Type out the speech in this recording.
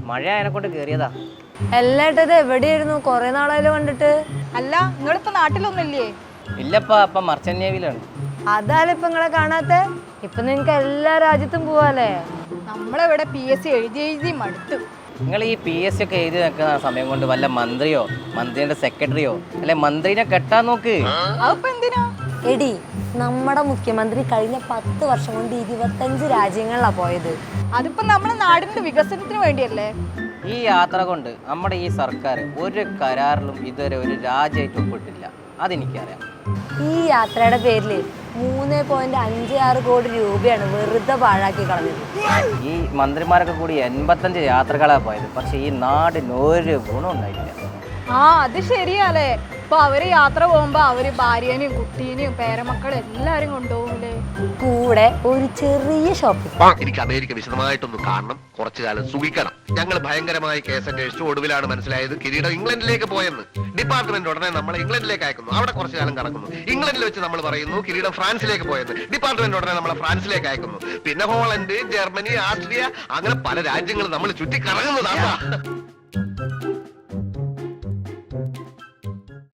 മഴ അതിനെക്കൊണ്ട് കേറിയതാ. എല്ലായിട്ടത് എവിടെയായിരുന്നു? കൊറേ നാളായാലും കണ്ടിട്ട്. അല്ല, നിങ്ങളിപ്പോ നാട്ടിലൊന്നുമില്ലേ? ഇല്ലപ്പാ, ഇപ്പൊ മർച്ചന്റ് നേവിയിലാണ്. അതാലും ഇപ്പൊ നിങ്ങളെ കാണാത്ത. ഇപ്പൊ നിങ്ങക്ക് എല്ലാ രാജ്യത്തും പോവാല്ലേ? നമ്മളിവിടെ PSC എഴുതി മടുത്തു. നിങ്ങൾ ഈ PSC ഒക്കെ എഴുതി നിൽക്കുന്ന സമയം കൊണ്ട് വല്ല മന്ത്രിയോ മന്ത്രിയുടെ സെക്രട്ടറിയോ അല്ലെ മന്ത്രിനെ കെട്ടാൻ നോക്ക്. അതിപ്പോ എന്തിനാ? എടി, നമ്മുടെ മുഖ്യമന്ത്രി കഴിഞ്ഞ 10 വർഷം കൊണ്ട് 25 രാജ്യങ്ങളിലാ പോയത്. അതിപ്പോ നമ്മുടെ നാടിന്റെ വികസനത്തിന് വേണ്ടിയല്ലേ? ഈ യാത്ര കൊണ്ട് നമ്മുടെ ഈ സർക്കാർ ഒരു കരാറിലും ഇതുവരെ ഒരു രാജ്യമായിട്ട് ഒപ്പിട്ടില്ല. അതെനിക്കറിയാം. ഈ യാത്രയുടെ പേരില് 3.56 കോടി രൂപയാണ് വെറുതെ പാഴാക്കി കളഞ്ഞത്. ഈ മന്ത്രിമാരൊക്കെ കൂടി 85 യാത്രകളാണ് പോയത്. പക്ഷെ ഈ നാടിന് ഒരു ഗുണം ഉണ്ടായില്ല. അത് ശരിയാലേ. ഇപ്പൊ അവര് യാത്ര പോകുമ്പോ അവര് ഭാര്യനെയും കുട്ടീനെയും പേരമക്കളും എല്ലാരും കൊണ്ടുപോകൂലേ? കൂടെ ഒരു ചെറിയ ഷോപ്പിംഗ്. എനിക്ക് അമേരിക്ക വിശദമായിട്ടൊന്ന് കാണണം, കുറച്ചു കാലം സുഖിക്കണം. ഞങ്ങൾ ഭയങ്കരമായി കേസ് അന്വേഷിച്ചു. ഒടുവിലാണ് മനസ്സിലായത് കിരീടം ഇംഗ്ലണ്ടിലേക്ക് പോയെന്ന്. ഡിപ്പാർട്ട്മെന്റ് ഉടനെ നമ്മളെ ഇംഗ്ലണ്ടിലേക്ക് അയക്കുന്നു. അവിടെ കുറച്ചു കാലം കടക്കുന്നു. ഇംഗ്ലണ്ടിൽ വെച്ച് നമ്മൾ പറയുന്നു കിരീടം ഫ്രാൻസിലേക്ക് പോയെന്ന്. ഡിപ്പാർട്ട്മെന്റ് ഉടനെ നമ്മളെ ഫ്രാൻസിലേക്ക് അയക്കുന്നു. പിന്നെ ഹോളണ്ട്, ജർമ്മനി, ആസ്ട്രിയ, അങ്ങനെ പല രാജ്യങ്ങളും നമ്മൾ ചുറ്റി കറങ്ങുന്നതാണ്.